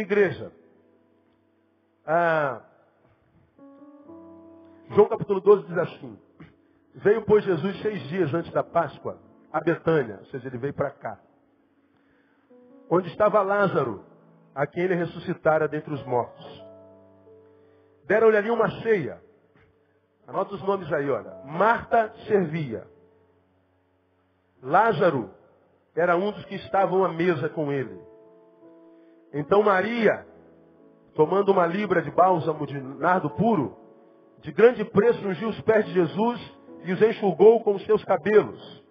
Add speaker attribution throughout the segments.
Speaker 1: igreja. João capítulo 12 diz assim: veio, pois, Jesus 6 dias antes da Páscoa a Betânia, ou seja, ele veio para cá, onde estava Lázaro, a quem ele ressuscitara dentre os mortos. Deram-lhe ali uma ceia. Anota os nomes aí, olha. Marta servia. Lázaro era um dos que estavam à mesa com ele. Então Maria, tomando uma libra de bálsamo de nardo puro, de grande preço, ungiu os pés de Jesus e os enxugou com os seus cabelos.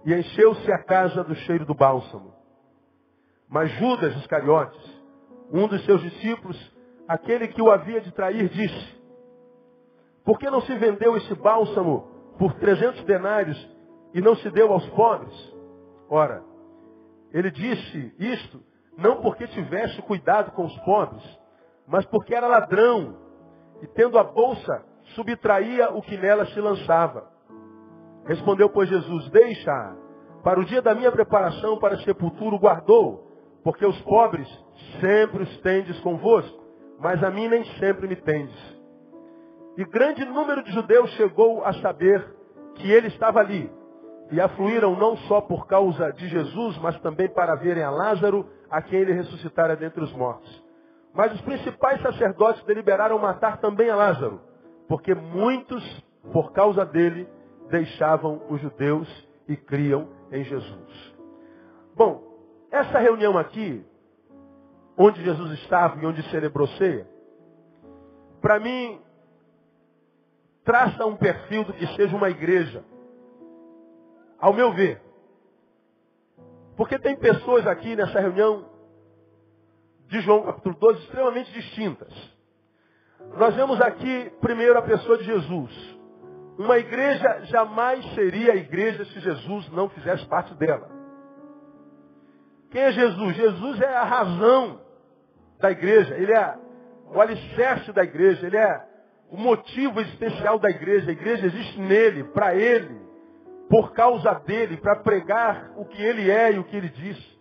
Speaker 1: E encheu-se a casa do cheiro do bálsamo. Mas Judas Iscariotes, um dos seus discípulos, aquele que o havia de trair, disse: por que não se vendeu esse bálsamo por 300 denários e não se deu aos pobres? Ora, ele disse isto não porque tivesse cuidado com os pobres, mas porque era ladrão e, tendo a bolsa, subtraía o que nela se lançava. Respondeu, pois, Jesus: deixa, para o dia da minha preparação para a sepultura o guardou, porque os pobres sempre os tendes convosco, mas a mim nem sempre me tendes. E grande número de judeus chegou a saber que ele estava ali, e afluíram não só por causa de Jesus, mas também para verem a Lázaro, a quem ele ressuscitara dentre os mortos. Mas os principais sacerdotes deliberaram matar também a Lázaro, porque muitos, por causa dele, deixavam os judeus e criam em Jesus. Bom, essa reunião aqui, onde Jesus estava e onde celebrou ceia, para mim, traça um perfil do que seja uma igreja. Ao meu ver. Porque tem pessoas aqui nessa reunião de João capítulo 12 extremamente distintas. Nós vemos aqui primeiro a pessoa de Jesus. Uma igreja jamais seria a igreja se Jesus não fizesse parte dela. Quem é Jesus? Jesus é a razão da igreja. Ele é o alicerce da igreja. Ele é o motivo existencial da igreja. A igreja existe nele, para ele, por causa dele, para pregar o que ele é e o que ele diz.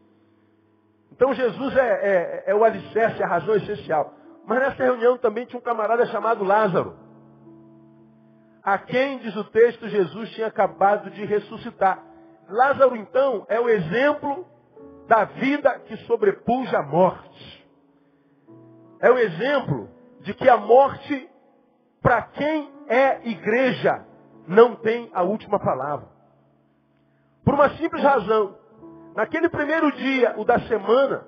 Speaker 1: Então Jesus é o alicerce, a razão essencial. Mas nessa reunião também tinha um camarada chamado Lázaro, a quem, diz o texto, Jesus tinha acabado de ressuscitar. Lázaro, então, é o exemplo da vida que sobrepuja a morte. É o exemplo de que a morte, para quem é igreja, não tem a última palavra. Por uma simples razão. Naquele primeiro dia, o da semana,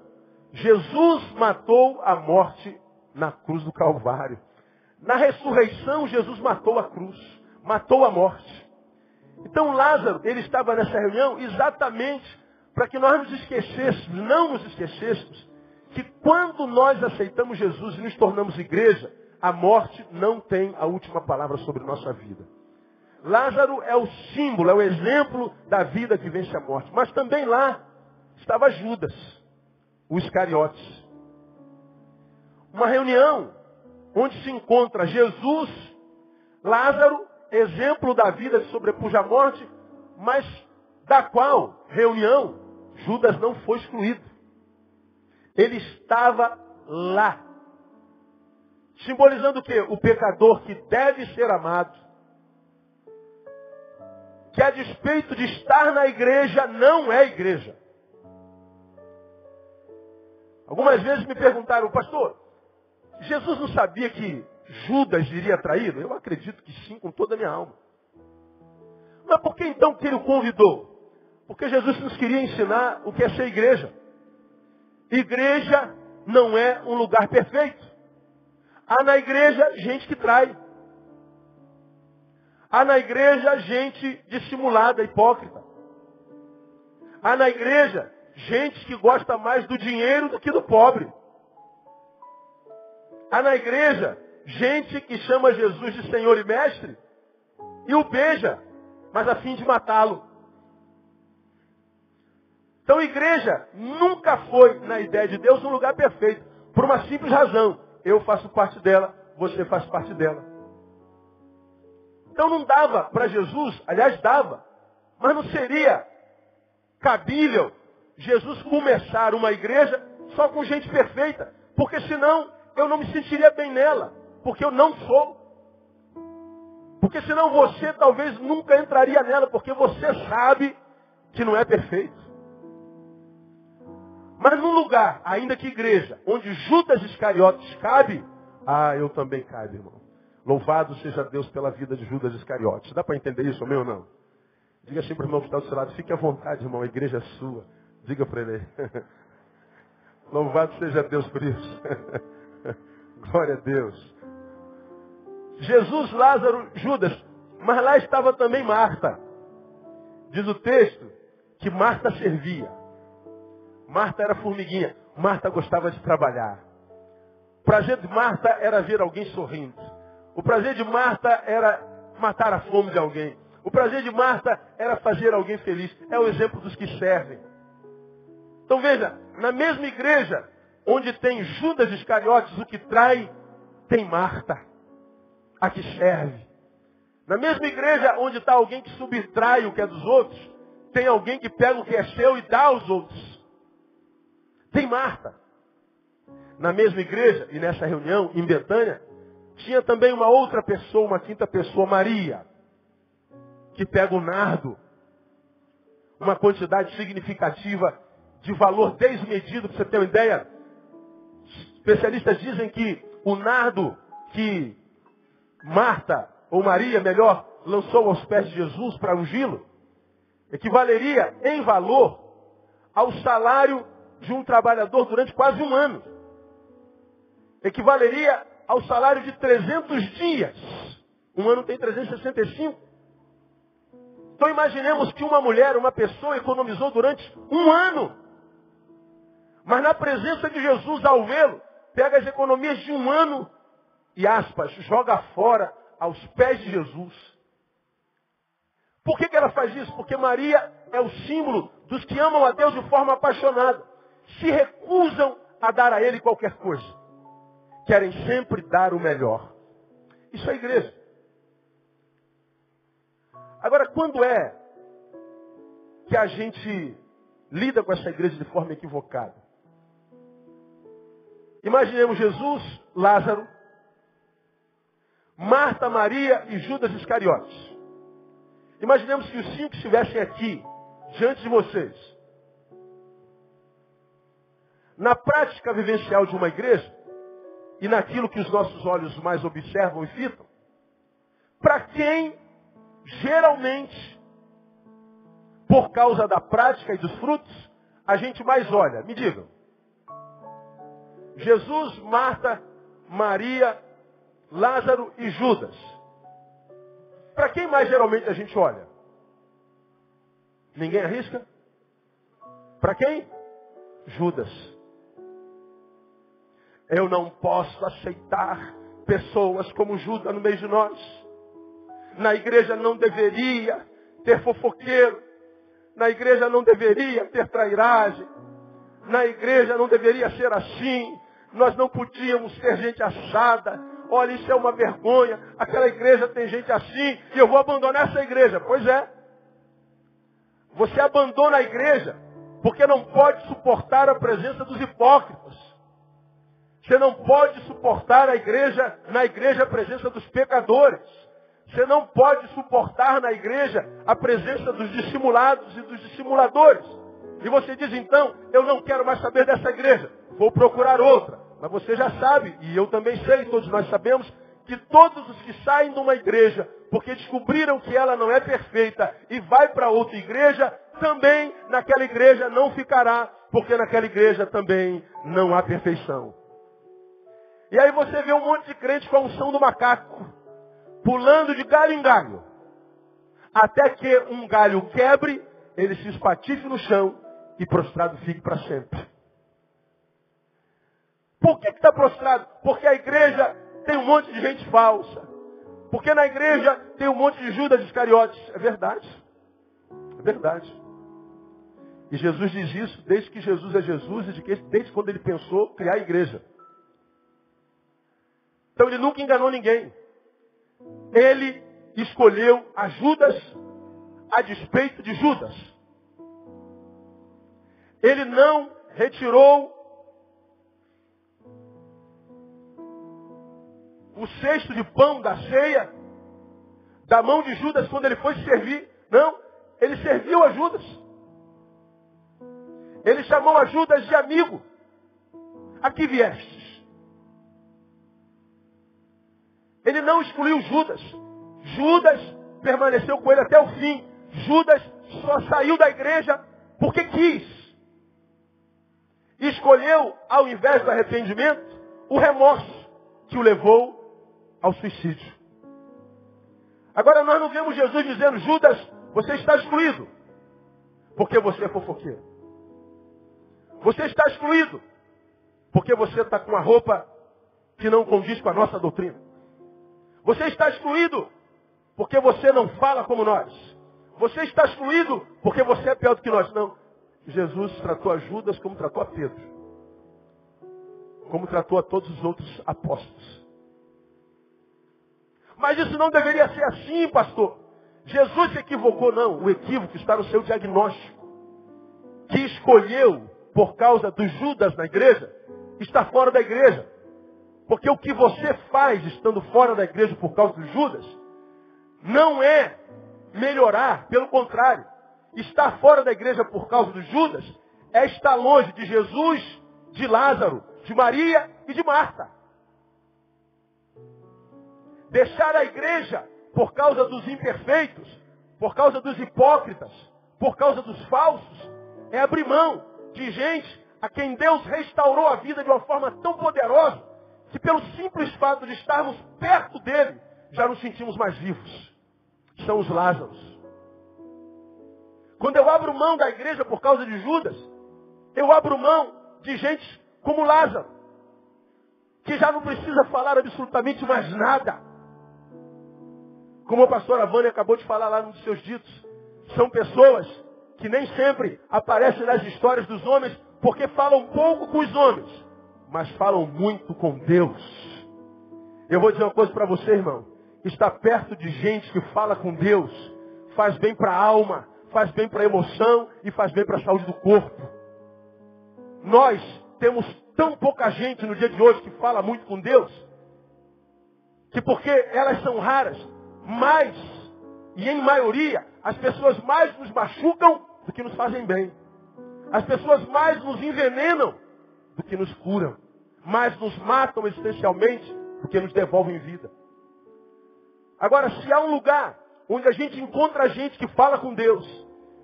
Speaker 1: Jesus matou a morte na cruz do Calvário. Na ressurreição, Jesus matou a cruz, matou a morte. Então Lázaro, ele estava nessa reunião exatamente para que nós nos esquecêssemos, não nos esquecêssemos, que quando nós aceitamos Jesus e nos tornamos igreja, a morte não tem a última palavra sobre nossa vida. Lázaro é o símbolo, é o exemplo da vida que vence a morte. Mas também lá estava Judas, o Iscariotes. Uma reunião onde se encontra Jesus, Lázaro, exemplo da vida que sobrepuja a morte, mas da qual reunião Judas não foi excluído. Ele estava lá. Simbolizando o quê? O pecador que deve ser amado, que a despeito de estar na igreja, não é igreja. Algumas vezes me perguntaram: pastor, Jesus não sabia que Judas iria traí-lo? Eu acredito que sim, com toda a minha alma. Mas por que então que ele o convidou? Porque Jesus nos queria ensinar o que é ser igreja. Igreja não é um lugar perfeito. Há na igreja gente que trai. Há na igreja gente dissimulada, hipócrita. Há na igreja gente que gosta mais do dinheiro do que do pobre. Há na igreja gente que chama Jesus de Senhor e Mestre e o beija, mas a fim de matá-lo. Então igreja nunca foi, na ideia de Deus, um lugar perfeito. Por uma simples razão. Eu faço parte dela, você faz parte dela. Então não dava para Jesus, aliás dava, mas não seria cabível Jesus começar uma igreja só com gente perfeita. Porque senão eu não me sentiria bem nela. Porque eu não sou. Porque senão você talvez nunca entraria nela. Porque você sabe que não é perfeito. Mas num lugar, ainda que igreja, onde Judas Iscariotes cabe, eu também cabe, irmão. Louvado seja Deus pela vida de Judas Iscariotes. Dá para entender isso, meu ou não? Diga assim para o irmão que está do seu lado, fique à vontade, irmão, a igreja é sua. Diga para ele aí. Louvado seja Deus por isso. Glória a Deus. Jesus, Lázaro, Judas. Mas lá estava também Marta. Diz o texto que Marta servia. Marta era formiguinha. Marta gostava de trabalhar. O prazer de Marta era ver alguém sorrindo. O prazer de Marta era matar a fome de alguém. O prazer de Marta era fazer alguém feliz. É o exemplo dos que servem. Então veja, na mesma igreja, onde tem Judas Iscariotes, o que trai, tem Marta, a que serve. Na mesma igreja, onde está alguém que subtrai o que é dos outros, tem alguém que pega o que é seu e dá aos outros. Tem Marta. Na mesma igreja, e nessa reunião, em Betânia, tinha também uma outra pessoa, uma quinta pessoa, Maria, que pega o nardo, uma quantidade significativa de valor desmedido, para você ter uma ideia. Especialistas dizem que o nardo que Marta, ou Maria, melhor, lançou aos pés de Jesus para ungí-lo, equivaleria em valor ao salário de um trabalhador durante quase um ano. Equivaleria ao salário de 300 dias. Um ano tem 365. Então imaginemos que uma mulher, uma pessoa, economizou durante um ano. Mas na presença de Jesus, ao vê-lo, pega as economias de um ano e, aspas, joga fora aos pés de Jesus. Por que ela faz isso? Porque Maria é o símbolo dos que amam a Deus de forma apaixonada. Se recusam a dar a Ele qualquer coisa. Querem sempre dar o melhor. Isso é igreja. Agora, quando é que a gente lida com essa igreja de forma equivocada? Imaginemos Jesus, Lázaro, Marta, Maria e Judas Iscariotes. Imaginemos que os 5 estivessem aqui, diante de vocês. Na prática vivencial de uma igreja, e naquilo que os nossos olhos mais observam e fitam, para quem, geralmente, por causa da prática e dos frutos, a gente mais olha? Me digam. Jesus, Marta, Maria, Lázaro e Judas. Para quem mais geralmente a gente olha? Ninguém arrisca? Para quem? Judas. Eu não posso aceitar pessoas como Judas no meio de nós. Na igreja não deveria ter fofoqueiro. Na igreja não deveria ter trairagem. Na igreja não deveria ser assim. Nós não podíamos ter gente assada. Olha, isso é uma vergonha. Aquela igreja tem gente assim e eu vou abandonar essa igreja. Pois é. Você abandona a igreja porque não pode suportar a presença dos hipócritas. Você não pode suportar na igreja a presença dos pecadores. Você não pode suportar na igreja a presença dos dissimulados e dos dissimuladores. E você diz então, eu não quero mais saber dessa igreja, vou procurar outra. Mas você já sabe, e eu também sei, todos nós sabemos, que todos os que saem de uma igreja, porque descobriram que ela não é perfeita e vai para outra igreja, também naquela igreja não ficará, porque naquela igreja também não há perfeição. E aí você vê um monte de crente com a unção do macaco, pulando de galho em galho, até que um galho quebre, ele se espatife no chão e prostrado fique para sempre. Por que está prostrado? Porque a igreja tem um monte de gente falsa. Porque na igreja tem um monte de Judas Iscariotes. É verdade. É verdade. E Jesus diz isso desde que Jesus é Jesus e desde quando ele pensou criar a igreja. Então ele nunca enganou ninguém. Ele escolheu a Judas a despeito de Judas. Ele não retirou o cesto de pão da ceia da mão de Judas quando ele foi servir. Não, ele serviu a Judas. Ele chamou a Judas de amigo. Aqui viestes. Ele não excluiu Judas. Judas permaneceu com ele até o fim. Judas só saiu da igreja porque quis. Escolheu, ao invés do arrependimento, o remorso que o levou ao suicídio. Agora nós não vemos Jesus dizendo: Judas, você está excluído, porque você é fofoqueiro. Você está excluído, porque você está com uma roupa que não condiz com a nossa doutrina. Você está excluído, porque você não fala como nós. Você está excluído, porque você é pior do que nós. Não. Jesus tratou a Judas como tratou a Pedro. Como tratou a todos os outros apóstolos. Mas isso não deveria ser assim, pastor. Jesus se equivocou, não. O equívoco está no seu diagnóstico. Que escolheu, por causa do Judas na igreja, está fora da igreja. Porque o que você faz estando fora da igreja por causa do Judas, não é melhorar, pelo contrário. Estar fora da igreja por causa do Judas é estar longe de Jesus, de Lázaro, de Maria e de Marta. Deixar a igreja por causa dos imperfeitos, por causa dos hipócritas, por causa dos falsos, é abrir mão de gente a quem Deus restaurou a vida de uma forma tão poderosa, que pelo simples fato de estarmos perto dele, já nos sentimos mais vivos. São os Lázaros. Quando eu abro mão da igreja por causa de Judas, eu abro mão de gente como Lázaro, que já não precisa falar absolutamente mais nada. Como a pastora Vânia acabou de falar lá nos seus ditos, são pessoas que nem sempre aparecem nas histórias dos homens, porque falam pouco com os homens, mas falam muito com Deus. Eu vou dizer uma coisa para você, irmão. Estar perto de gente que fala com Deus faz bem para a alma, faz bem para a emoção e faz bem para a saúde do corpo. Nós temos tão pouca gente no dia de hoje que fala muito com Deus, que porque elas são raras, mais, e em maioria, as pessoas mais nos machucam do que nos fazem bem. As pessoas mais nos envenenam do que nos curam. Mais nos matam existencialmente do que nos devolvem vida. Agora, se há um lugar onde a gente encontra gente que fala com Deus,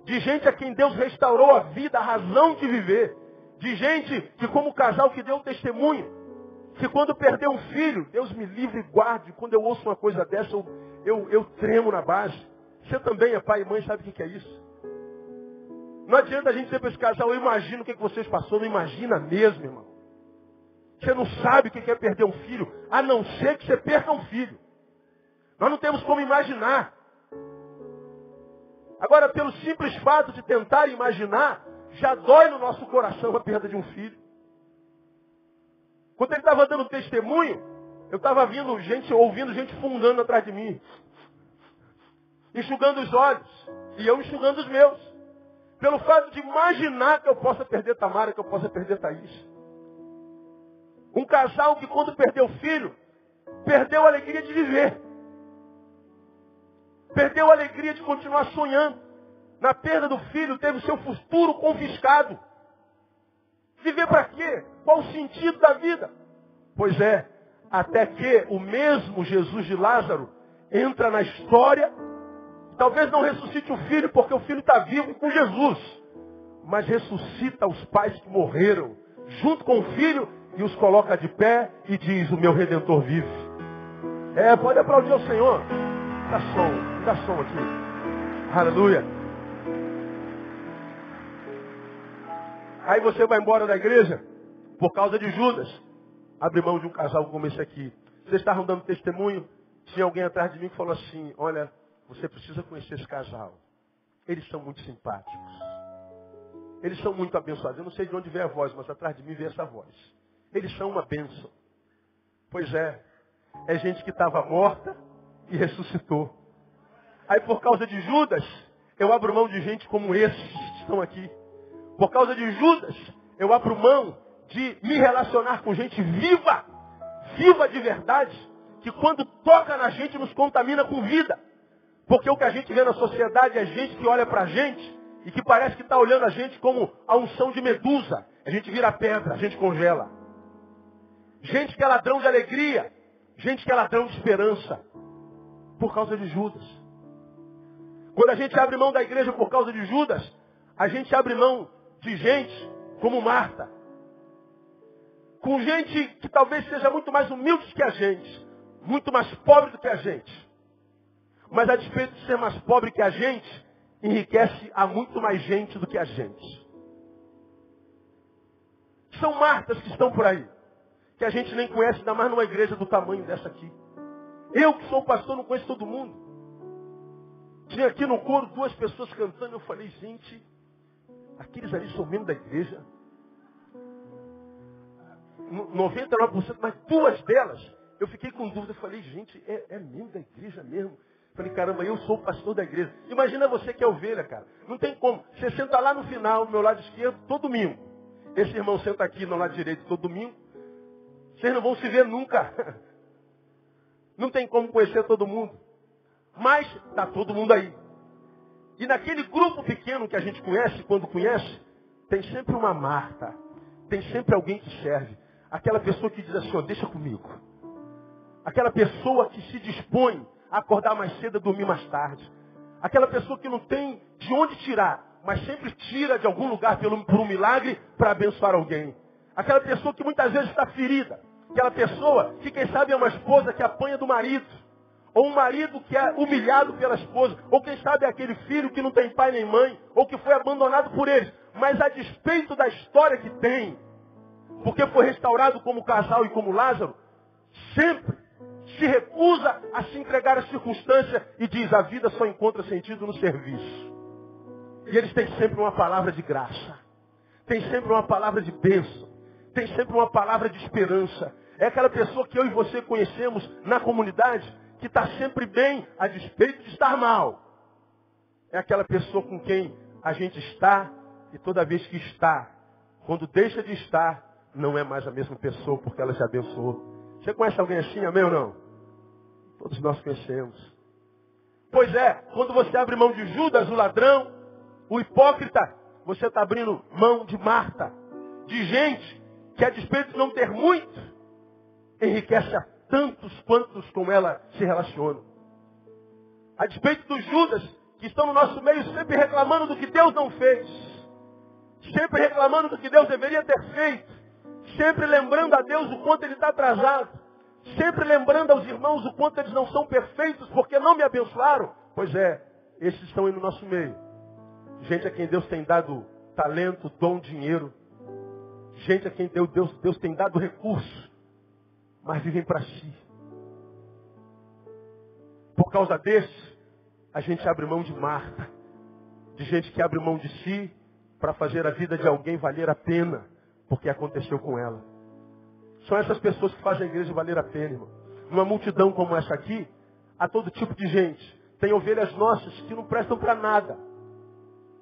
Speaker 1: de gente a quem Deus restaurou a vida, a razão de viver, de gente que como casal que deu testemunho, que quando perdeu um filho, Deus me livre e guarde, quando eu ouço uma coisa dessa, eu tremo na base. Você também é pai e mãe, sabe o que é isso? Não adianta a gente dizer para esse casal: eu imagino o que vocês passaram. Não imagina mesmo, irmão. Você não sabe o que é perder um filho, a não ser que você perca um filho. Nós não temos como imaginar. Agora, pelo simples fato de tentar imaginar, já dói no nosso coração a perda de um filho. Quando ele estava dando testemunho, eu estava ouvindo gente fungando atrás de mim. Enxugando os olhos. E eu enxugando os meus. Pelo fato de imaginar que eu possa perder Tamara, que eu possa perder Thaís. Um casal que quando perdeu o filho, perdeu a alegria de viver. Perdeu a alegria de continuar sonhando. Na perda do filho, teve o seu futuro confiscado. Viver para quê? Qual o sentido da vida? Pois é, até que o mesmo Jesus de Lázaro entra na história. Talvez não ressuscite o filho, porque o filho está vivo com Jesus. Mas ressuscita os pais que morreram, junto com o filho, e os coloca de pé e diz: o meu Redentor vive. Pode aplaudir ao Senhor. Dá som aqui. Aleluia. Aí você vai embora da igreja por causa de Judas. Abre mão de um casal como esse aqui. Vocês estavam dando testemunho. Tinha alguém atrás de mim que falou assim: olha, você precisa conhecer esse casal. Eles são muito simpáticos. Eles são muito abençoados. Eu não sei de onde veio a voz, mas atrás de mim veio essa voz. Eles são uma bênção. Pois é. É gente que estava morta e ressuscitou. Aí por causa de Judas, eu abro mão de gente como esses que estão aqui. Por causa de Judas, eu abro mão de me relacionar com gente viva. Viva de verdade. que quando toca na gente nos contamina com vida. Porque o que a gente vê na sociedade é gente que olha pra gente e que parece que está olhando a gente como a unção de Medusa. A gente vira pedra, a gente congela. Gente que é ladrão de alegria, gente que é ladrão de esperança, por causa de Judas. Quando a gente abre mão da igreja por causa de Judas, a gente abre mão de gente como Marta. Com gente que talvez seja muito mais humilde que a gente, muito mais pobre do que a gente. Mas a despeito de ser mais pobre que a gente, enriquece a muito mais gente do que a gente. São Martas que estão por aí, que a gente nem conhece, ainda mais numa igreja do tamanho dessa aqui. Eu que sou pastor não conheço todo mundo. Tinha aqui no coro 2 pessoas cantando, eu falei, gente, aqueles ali são membros da igreja. 99%, mas 2 delas, eu fiquei com dúvida, eu falei, gente, é membro da igreja mesmo? Falei, caramba, eu sou o pastor da igreja. Imagina você que é ovelha, cara. Não tem como. Você senta lá no final, no meu lado esquerdo, todo domingo. Esse irmão senta aqui no lado direito todo domingo. Vocês não vão se ver nunca. Não tem como conhecer todo mundo. Mas está todo mundo aí. E naquele grupo pequeno que a gente conhece, quando conhece, tem sempre uma Marta. Tem sempre alguém que serve. Aquela pessoa que diz assim, ó, deixa comigo. Aquela pessoa que se dispõe a acordar mais cedo e dormir mais tarde. Aquela pessoa que não tem de onde tirar, mas sempre tira de algum lugar por um milagre para abençoar alguém. Aquela pessoa que muitas vezes está ferida. Aquela pessoa que, quem sabe, é uma esposa que apanha do marido. Ou um marido que é humilhado pela esposa. Ou quem sabe é aquele filho que não tem pai nem mãe. Ou que foi abandonado por eles. Mas a despeito da história que tem, porque foi restaurado como casal e como Lázaro, sempre se recusa a se entregar à circunstância e diz, a vida só encontra sentido no serviço. E eles têm sempre uma palavra de graça. Tem sempre uma palavra de bênção. Tem sempre uma palavra de esperança. É aquela pessoa que eu e você conhecemos na comunidade, que está sempre bem, a despeito de estar mal. É aquela pessoa com quem a gente está, e toda vez que está, quando deixa de estar, não é mais a mesma pessoa, porque ela se abençoou. Você conhece alguém assim, amém ou não? Todos nós conhecemos. Pois é, quando você abre mão de Judas, o ladrão, o hipócrita, você está abrindo mão de Marta. De gente que, a despeito de não ter muito, enriquece a tantos quantos com ela se relacionam. A despeito dos Judas, que estão no nosso meio sempre reclamando do que Deus não fez. Sempre reclamando do que Deus deveria ter feito. Sempre lembrando a Deus o quanto Ele está atrasado. Sempre lembrando aos irmãos o quanto eles não são perfeitos porque não me abençoaram. Pois é, esses estão aí no nosso meio. Gente a quem Deus tem dado talento, dom, dinheiro. Gente a quem Deus tem dado recurso. Mas vivem para si. Por causa desses, a gente abre mão de Marta. De gente que abre mão de si para fazer a vida de alguém valer a pena. Porque aconteceu com ela. São essas pessoas que fazem a igreja valer a pena, irmão. Numa multidão como essa aqui, há todo tipo de gente. Tem ovelhas nossas que não prestam para nada.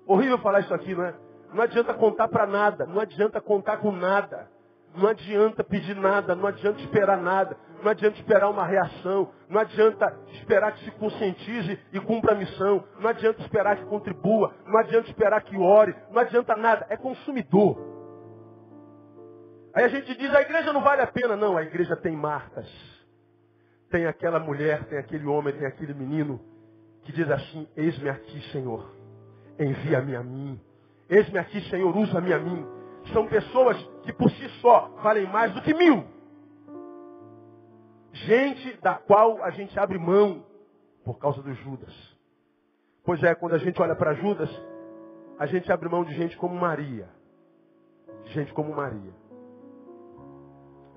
Speaker 1: Horrível falar isso aqui, não é? Não adianta contar para nada. Não adianta contar com nada. Não adianta pedir nada. Não adianta esperar nada. Não adianta esperar uma reação. Não adianta esperar que se conscientize e cumpra a missão. Não adianta esperar que contribua. Não adianta esperar que ore. Não adianta nada. É consumidor. Aí a gente diz, a igreja não vale a pena. Não, a igreja tem Martas. Tem aquela mulher, tem aquele homem, tem aquele menino que diz assim, eis-me aqui, Senhor. Envia-me a mim. Eis-me aqui, Senhor, usa-me a mim. São pessoas que por si só valem mais do que 1000. Gente da qual a gente abre mão por causa do Judas. Pois é, quando a gente olha para Judas, a gente abre mão de gente como Maria. Gente como Maria.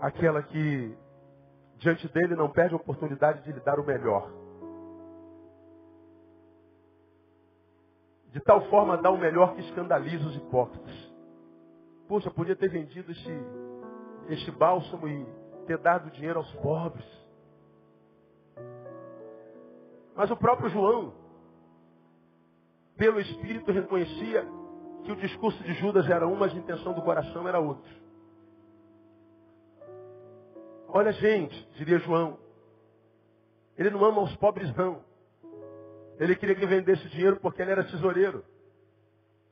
Speaker 1: Aquela que, diante dele, não perde a oportunidade de lhe dar o melhor. De tal forma dá o melhor que escandaliza os hipócritas. Poxa, podia ter vendido este bálsamo e ter dado dinheiro aos pobres. Mas o próprio João, pelo Espírito, reconhecia que o discurso de Judas era um, mas a intenção do coração era outro. Olha, gente, diria João, Ele não ama os pobres, não. Ele queria que vendesse o dinheiro porque ele era tesoureiro.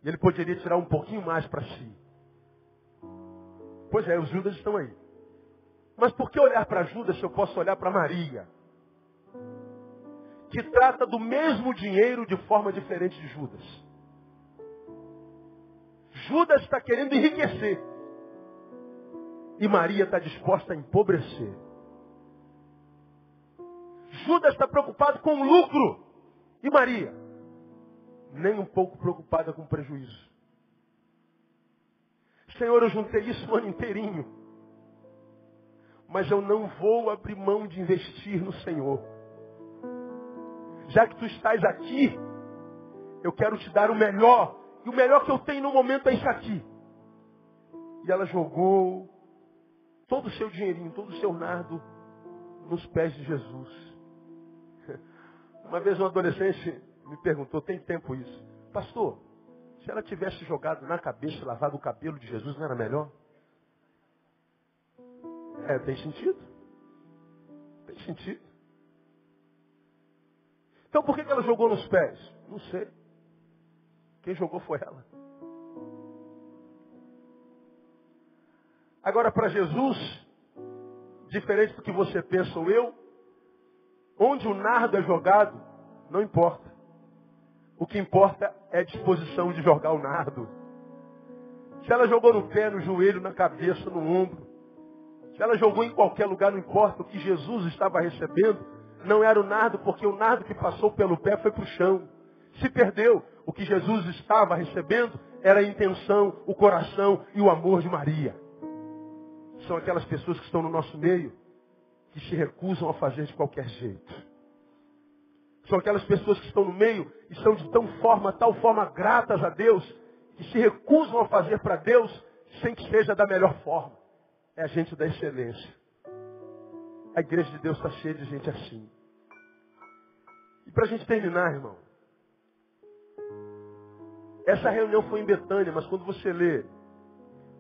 Speaker 1: E ele poderia tirar um pouquinho mais para si. Pois é, os Judas estão aí. Mas por que olhar para Judas se eu posso olhar para Maria? Que trata do mesmo dinheiro de forma diferente de Judas. Judas está querendo enriquecer. E Maria está disposta a empobrecer. Judas está preocupado com o lucro. E Maria? Nem um pouco preocupada com o prejuízo. Senhor, eu juntei isso o ano inteirinho. Mas eu não vou abrir mão de investir no Senhor. Já que tu estás aqui, eu quero te dar o melhor. E o melhor que eu tenho no momento é isso aqui. E ela jogou todo o seu dinheirinho, todo o seu nardo nos pés de Jesus. Uma vez um adolescente me perguntou, tem tempo isso? Pastor, se ela tivesse jogado na cabeça e lavado o cabelo de Jesus, não era melhor? Tem sentido. Tem sentido. Então por que ela jogou nos pés? Não sei. Quem jogou foi ela. Agora para Jesus, diferente do que você pensa ou eu, onde o nardo é jogado, não importa. O que importa é a disposição de jogar o nardo. Se ela jogou no pé, no joelho, na cabeça, no ombro, se ela jogou em qualquer lugar, não importa. O que Jesus estava recebendo não era o nardo, porque o nardo que passou pelo pé foi para o chão. Se perdeu. O que Jesus estava recebendo era a intenção, o coração e o amor de Maria. São aquelas pessoas que estão no nosso meio, que se recusam a fazer de qualquer jeito. São aquelas pessoas que estão no meio e são de tal forma gratas a Deus, que se recusam a fazer para Deus sem que seja da melhor forma. É a gente da excelência. A igreja de Deus está cheia de gente assim. E para a gente terminar, irmão, essa reunião foi em Betânia, mas quando você lê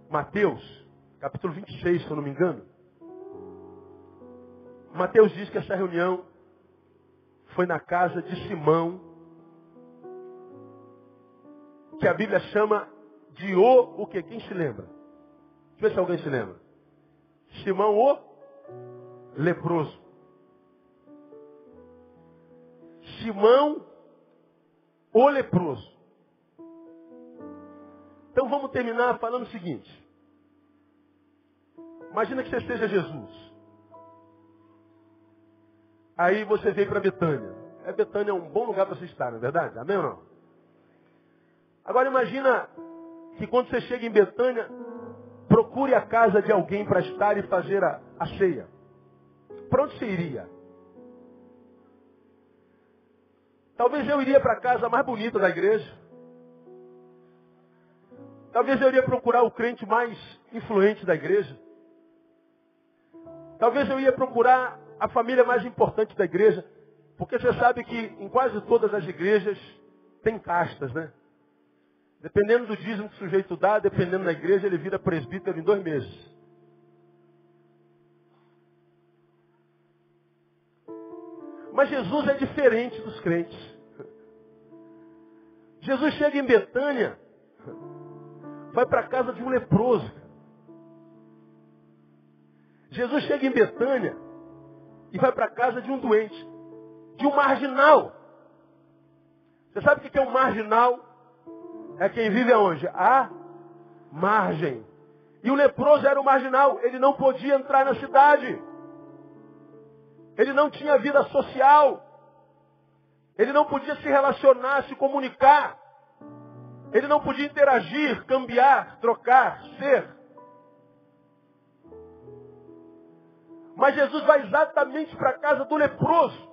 Speaker 1: Mateus, capítulo 26, se eu não me engano, Mateus diz que essa reunião foi na casa de Simão, que a Bíblia chama de o quê? Quem se lembra? Deixa eu ver se alguém se lembra. Simão o leproso. Simão o leproso. Então vamos terminar falando o seguinte. Imagina que você seja Jesus. Aí você veio para Betânia. Betânia é um bom lugar para você estar, não é verdade? Amém ou não? Agora imagina que quando você chega em Betânia, procure a casa de alguém para estar e fazer a ceia. Para onde você iria? Talvez eu iria para a casa mais bonita da igreja. Talvez eu iria procurar o crente mais influente da igreja. Talvez eu ia procurar a família mais importante da igreja. Porque você sabe que em quase todas as igrejas tem castas, né? Dependendo do dízimo que o sujeito dá, dependendo da igreja, ele vira presbítero em 2 meses. Mas Jesus é diferente dos crentes. Jesus chega em Betânia, vai para a casa de um leproso. Jesus chega em Betânia e vai para a casa de um doente, de um marginal. Você sabe o que é um marginal? É quem vive aonde? À margem. E o leproso era o marginal. Ele não podia entrar na cidade. Ele não tinha vida social. Ele não podia se relacionar, se comunicar. Ele não podia interagir, cambiar, trocar, ser. Mas Jesus vai exatamente para a casa do leproso.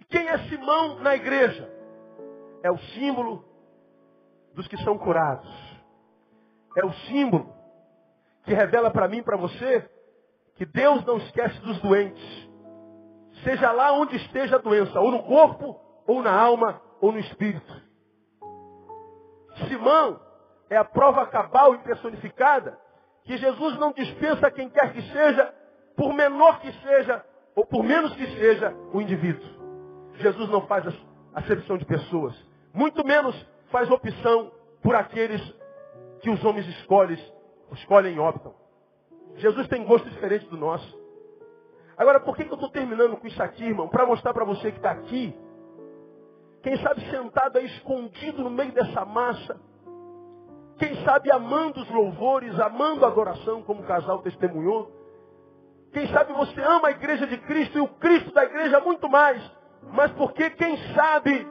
Speaker 1: E quem é Simão na igreja? É o símbolo dos que são curados. É o símbolo que revela para mim e para você que Deus não esquece dos doentes. Seja lá onde esteja a doença, ou no corpo, ou na alma, ou no espírito. Simão é a prova cabal e personificada que Jesus não dispensa quem quer que seja por menor que seja, ou por menos que seja, o indivíduo. Jesus não faz acepção de pessoas. Muito menos faz opção por aqueles que os homens escolhem e optam. Jesus tem gosto diferente do nosso. Agora, por que eu estou terminando com isso aqui, irmão? Para mostrar para você que está aqui, quem sabe sentado aí escondido no meio dessa massa, quem sabe amando os louvores, amando a adoração, como o casal testemunhou. Quem sabe você ama a igreja de Cristo e o Cristo da igreja muito mais. Mas porque, quem sabe,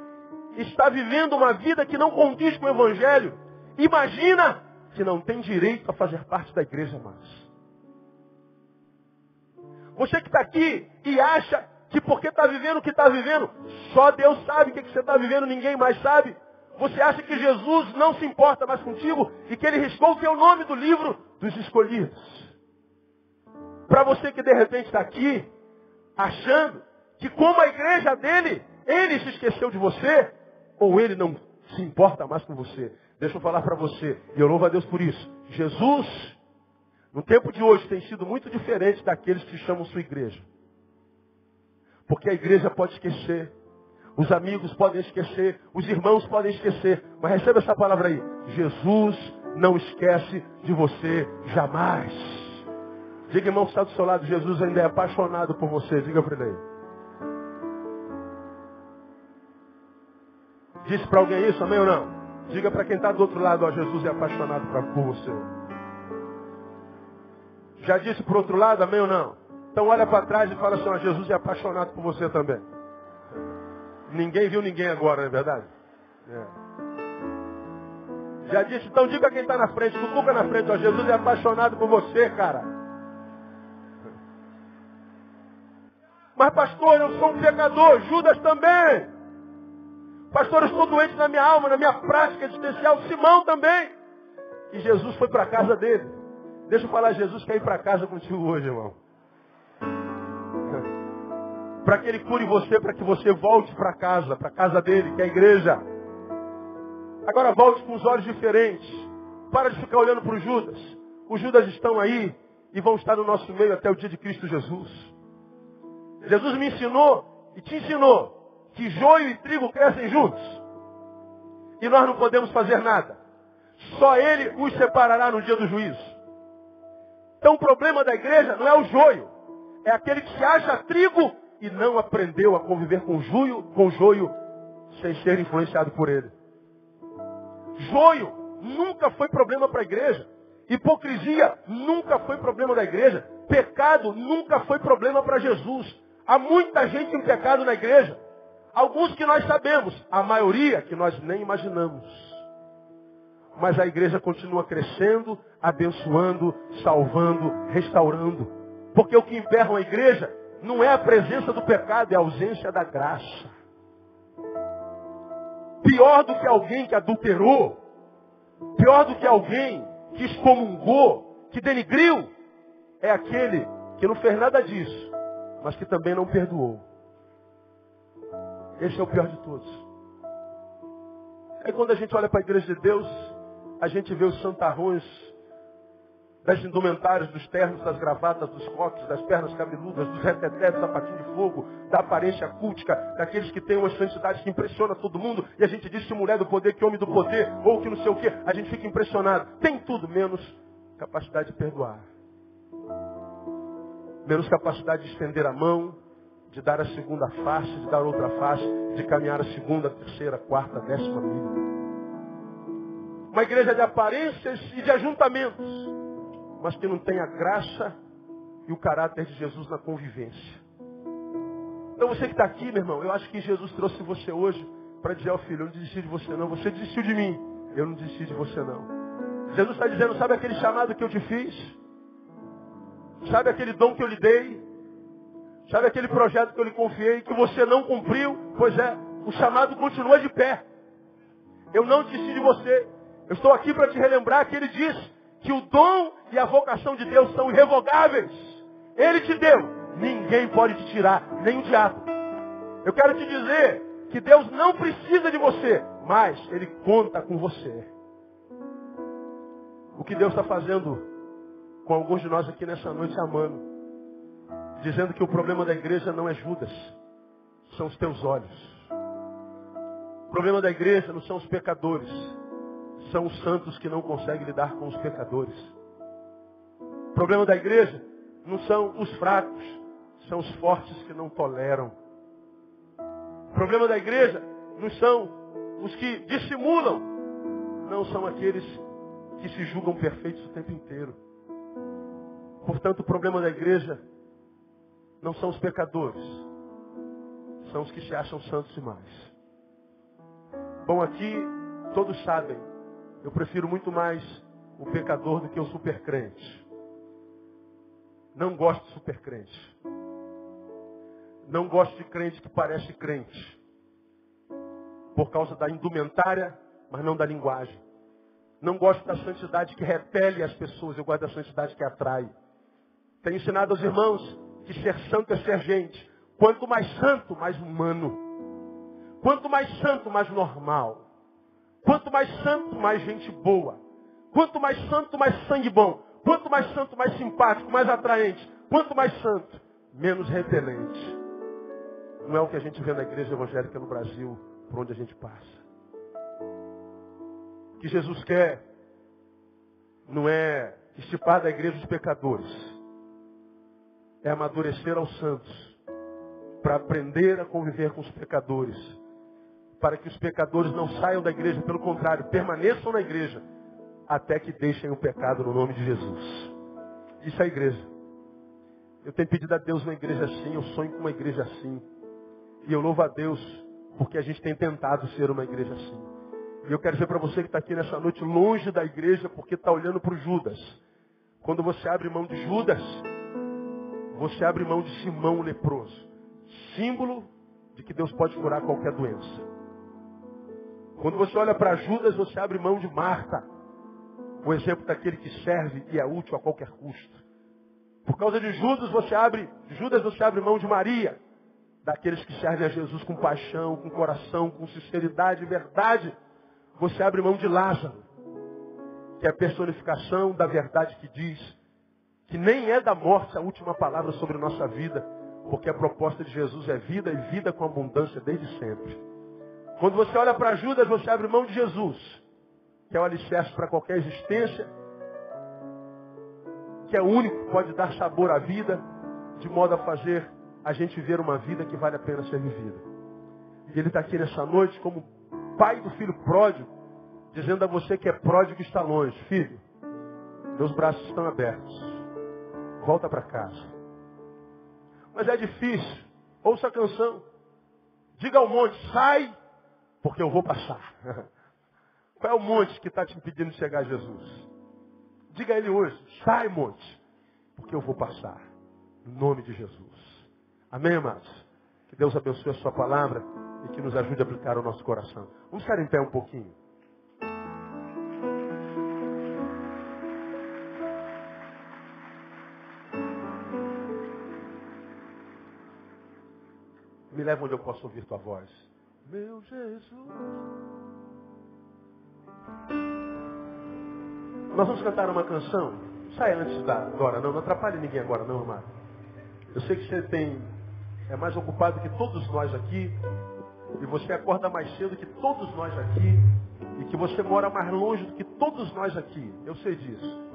Speaker 1: está vivendo uma vida que não condiz com o Evangelho. Imagina que não tem direito a fazer parte da igreja mais. Você que está aqui e acha que porque está vivendo o que está vivendo, só Deus sabe o que você está vivendo, ninguém mais sabe. Você acha que Jesus não se importa mais contigo e que ele riscou o teu nome do livro dos escolhidos. Para você que de repente está aqui, achando que como a igreja dele, ele se esqueceu de você, ou ele não se importa mais com você. Deixa eu falar para você, e eu louvo a Deus por isso. Jesus, no tempo de hoje, tem sido muito diferente daqueles que chamam sua igreja. Porque a igreja pode esquecer, os amigos podem esquecer, os irmãos podem esquecer, mas receba essa palavra aí. Jesus não esquece de você jamais. Diga, irmão, que está do seu lado, Jesus ainda é apaixonado por você. Diga para ele aí. Disse para alguém isso, amém ou não? Diga para quem está do outro lado, ó, Jesus é apaixonado por você. Já disse para o outro lado, amém ou não? Então olha para trás e fala assim, ó, Jesus é apaixonado por você também. Ninguém viu ninguém agora, não é verdade? É. Já disse, então diga a quem está na frente, cutuca na frente, ó, Jesus é apaixonado por você, cara. Mas pastor, eu sou um pecador, Judas também. Pastor, eu estou doente na minha alma, na minha prática existencial, Simão também. E Jesus foi para a casa dele. Deixa eu falar, Jesus quer ir para casa contigo hoje, irmão. Para que ele cure você, para que você volte para a casa dele, que é a igreja. Agora volte com os olhos diferentes. Para de ficar olhando para os Judas. Os Judas estão aí e vão estar no nosso meio até o dia de Cristo Jesus. Jesus me ensinou e te ensinou que joio e trigo crescem juntos. E nós não podemos fazer nada. Só ele os separará no dia do juízo. Então o problema da igreja não é o joio. É aquele que se acha trigo e não aprendeu a conviver com o joio sem ser influenciado por ele. Joio nunca foi problema para a igreja. Hipocrisia nunca foi problema da igreja. Pecado nunca foi problema para Jesus. Há muita gente em pecado na igreja. Alguns que nós sabemos, a maioria que nós nem imaginamos. Mas a igreja continua crescendo, abençoando, salvando, restaurando. Porque o que emperra a igreja não é a presença do pecado, é a ausência da graça. Pior do que alguém que adulterou, pior do que alguém que excomungou, que denigriu, é aquele que não fez nada disso, mas que também não perdoou. Esse é o pior de todos. Aí quando a gente olha para a igreja de Deus, a gente vê os santarrões das indumentárias, dos ternos, das gravatas, dos coques, das pernas cabeludas, dos retetés, do sapatinho de fogo, da aparência cultica, daqueles que têm uma santidade que impressiona todo mundo, e a gente diz que mulher do poder, que homem do poder, ou que não sei o quê, a gente fica impressionado. Tem tudo, menos capacidade de perdoar. Menos capacidade de estender a mão, de dar a segunda face, de dar outra face, de caminhar a segunda, terceira, quarta, 10ª milha. Uma igreja de aparências e de ajuntamentos, mas que não tem a graça e o caráter de Jesus na convivência. Então você que está aqui, meu irmão, eu acho que Jesus trouxe você hoje para dizer ao filho, eu não desisti de você não, você desistiu de mim, eu não desisti de você não. Jesus está dizendo, sabe aquele chamado que eu te fiz? Sabe aquele dom que eu lhe dei? Sabe aquele projeto que eu lhe confiei, que você não cumpriu? Pois é, o chamado continua de pé. Eu não desisti de você. Eu estou aqui para te relembrar que ele diz que o dom e a vocação de Deus são irrevogáveis. Ele te deu. Ninguém pode te tirar, nem o diabo. Eu quero te dizer que Deus não precisa de você, mas Ele conta com você. O que Deus está fazendo com alguns de nós aqui nessa noite, amando. dizendo que o problema da igreja não é Judas, são os teus olhos. O problema da igreja não são os pecadores, são os santos que não conseguem lidar com os pecadores. O problema da igreja não são os fracos, são os fortes que não toleram. O problema da igreja não são os que dissimulam, não são aqueles que se julgam perfeitos o tempo inteiro. Portanto, o problema da igreja não são os pecadores, são os que se acham santos demais. Bom, aqui todos sabem, eu prefiro muito mais o pecador do que o supercrente. Não gosto de supercrente. Não gosto de crente que parece crente. Por causa da indumentária, mas não da linguagem. Não gosto da santidade que repele as pessoas, eu gosto da santidade que atrai. Tenho ensinado aos irmãos que ser santo é ser gente. Quanto mais santo, mais humano. Quanto mais santo, mais normal. Quanto mais santo, mais gente boa. Quanto mais santo, mais sangue bom. Quanto mais santo, mais simpático, mais atraente. Quanto mais santo, menos repelente. Não é o que a gente vê na igreja evangélica no Brasil, por onde a gente passa. O que Jesus quer não é estipar da igreja os pecadores. É amadurecer aos santos. Para aprender a conviver com os pecadores. Para que os pecadores não saiam da igreja, pelo contrário, permaneçam na igreja. Até que deixem o pecado no nome de Jesus. Isso é a igreja. Eu tenho pedido a Deus uma igreja assim, eu sonho com uma igreja assim. E eu louvo a Deus porque a gente tem tentado ser uma igreja assim. E eu quero dizer para você que está aqui nessa noite longe da igreja porque está olhando para o Judas. Quando você abre mão de Judas, você abre mão de Simão o leproso. Símbolo de que Deus pode curar qualquer doença. Quando você olha para Judas, você abre mão de Marta. O exemplo daquele que serve e é útil a qualquer custo. Por causa de Judas, você abre mão de Maria. Daqueles que servem a Jesus com paixão, com coração, com sinceridade e verdade. Você abre mão de Lázaro, que é a personificação da verdade que diz que nem é da morte a última palavra sobre nossa vida, porque a proposta de Jesus é vida e vida com abundância desde sempre. Quando você olha para Judas, você abre mão de Jesus, que é o alicerce para qualquer existência, que é o único que pode dar sabor à vida, de modo a fazer a gente viver uma vida que vale a pena ser vivida. E ele está aqui nessa noite como pai do filho pródigo, dizendo a você que é pródigo e está longe. Filho, meus braços estão abertos. Volta para casa. Mas é difícil. Ouça a canção. Diga ao monte, sai, porque eu vou passar. Qual é o monte que está te impedindo de chegar a Jesus? Diga a ele hoje, sai monte, porque eu vou passar. Em nome de Jesus. Amém, amados? Que Deus abençoe a sua palavra e que nos ajude a aplicar o nosso coração. Vamos ficar em pé um pouquinho. Me leva onde eu posso ouvir tua voz. Meu Jesus. Nós vamos cantar uma canção. Sai antes agora, não atrapalhe ninguém agora, não, amado. Eu sei que você é mais ocupado que todos nós aqui, e você acorda mais cedo que todos nós aqui, e que você mora mais longe do que todos nós aqui. Eu sei disso.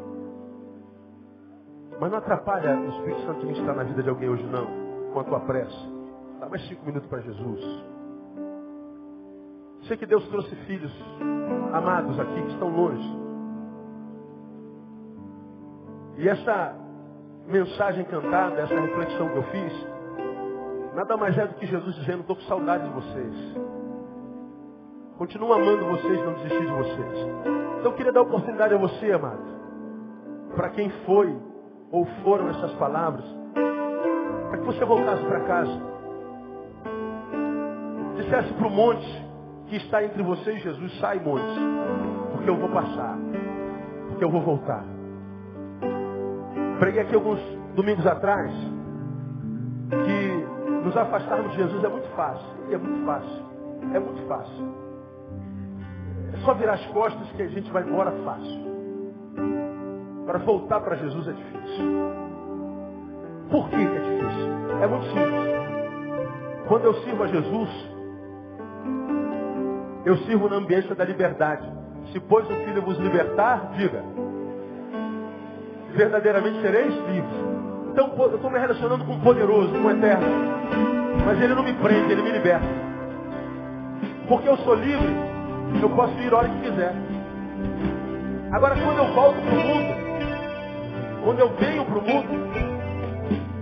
Speaker 1: Mas não atrapalha o Espírito Santo ministrar na vida de alguém hoje, não, com a tua pressa. Dá mais 5 minutos para Jesus. Sei que Deus trouxe filhos amados aqui que estão longe. E essa mensagem cantada, essa reflexão que eu fiz, nada mais é do que Jesus dizendo, estou com saudade de vocês. Continuo amando vocês, não desisti de vocês. Então eu queria dar oportunidade a você, amado, para quem foi ou foram essas palavras, para que você voltasse para casa. Dissesse para o monte que está entre você e Jesus, sai monte, porque eu vou passar, porque eu vou voltar. Preguei aqui alguns domingos atrás que nos afastarmos de Jesus é muito fácil. E é muito fácil. É muito fácil. É só virar as costas que a gente vai embora fácil. Para voltar para Jesus é difícil. Por que é difícil? É muito simples. Quando eu sirvo a Jesus, eu sirvo na ambiência da liberdade. Se pois o Filho vos libertar, diga, verdadeiramente sereis livres. Então eu estou me relacionando com o poderoso, com o eterno. Mas ele não me prende, ele me liberta. Porque eu sou livre, eu posso ir a hora que quiser. Agora quando eu volto para o mundo, quando eu venho para o mundo,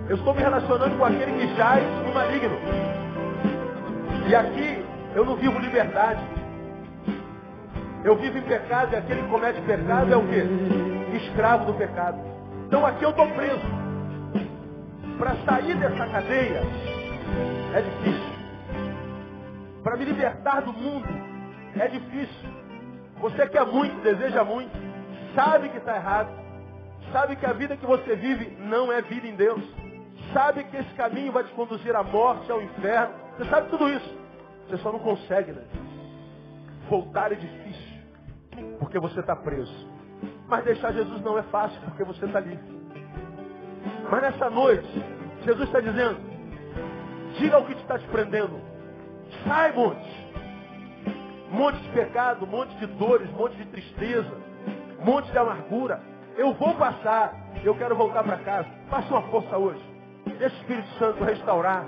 Speaker 1: eu estou me relacionando com aquele que jaz no maligno. E aqui eu não vivo liberdade. Eu vivo em pecado e aquele que comete pecado é o quê? Escravo do pecado. Então aqui eu estou preso. Para sair dessa cadeia é difícil. Para me libertar do mundo é difícil. Você quer muito, deseja muito, sabe que está errado, sabe que a vida que você vive não é vida em Deus, sabe que esse caminho vai te conduzir à morte, ao inferno, você sabe tudo isso. Você só não consegue, né? Voltar é difícil, porque você está preso. Mas deixar Jesus não é fácil, porque você está livre. Mas nessa noite, Jesus está dizendo, diga o que está te prendendo. Sai, monte. Monte de pecado, monte de dores, monte de tristeza, monte de amargura. Eu vou passar, eu quero voltar para casa. Faça uma força hoje. Deixa o Espírito Santo restaurar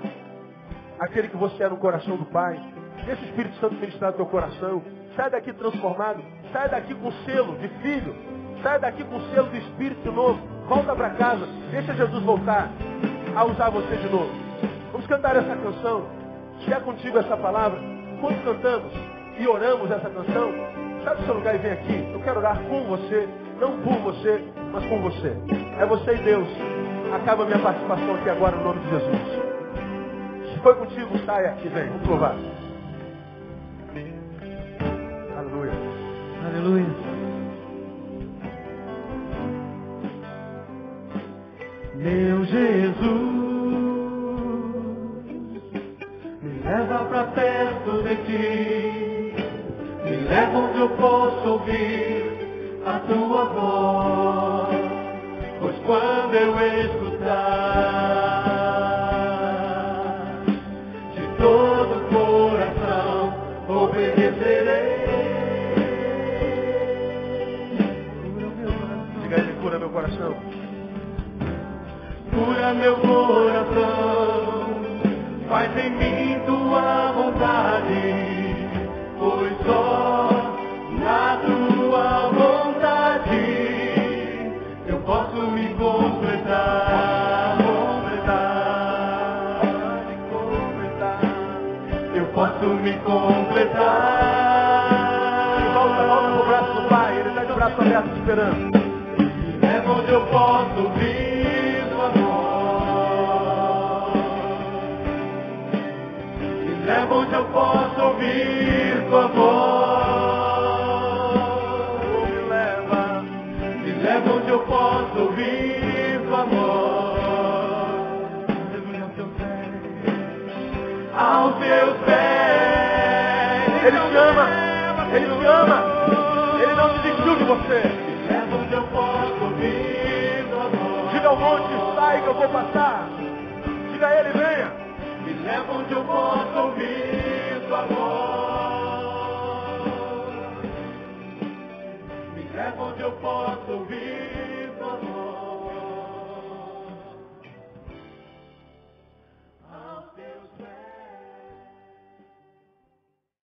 Speaker 1: aquele que você é no coração do Pai. Deixa o Espírito Santo ministrar no teu coração. Sai daqui transformado. Sai daqui com selo de filho. Sai daqui com selo do Espírito novo. Volta para casa. Deixa Jesus voltar a usar você de novo. Vamos cantar essa canção. Se é contigo essa palavra, quando cantamos e oramos essa canção, sai do seu lugar e vem aqui. Eu quero orar com você, não por você, mas com você. É você e Deus. Acaba a minha participação aqui agora no nome de Jesus. Se foi contigo, saia e vem. Vamos louvar. Aleluia.
Speaker 2: Aleluia. Meu Jesus, me leva pra perto de ti, me leva onde eu posso ouvir a tua voz, pois quando eu escutar, de todo o coração obedecerei.
Speaker 1: Diga ele, cura meu coração.
Speaker 2: Cura meu coração, faz em mim tua vontade, pois só na tua vontade eu posso me completar, eu posso me completar.
Speaker 1: E volta pro braço do Pai, ele está de braço aberto esperando.
Speaker 2: É onde eu posso vir. É onde eu posso ouvir tua voz. Me leva onde eu posso ouvir tua voz. Aos teus pés.
Speaker 1: Ele te ama, ele te ama. Ele não desistiu de você.
Speaker 2: Me leva onde eu posso ouvir tua voz.
Speaker 1: Diga ao monte, sai que eu vou passar. Diga a ele, venha.
Speaker 2: Me leva onde eu posso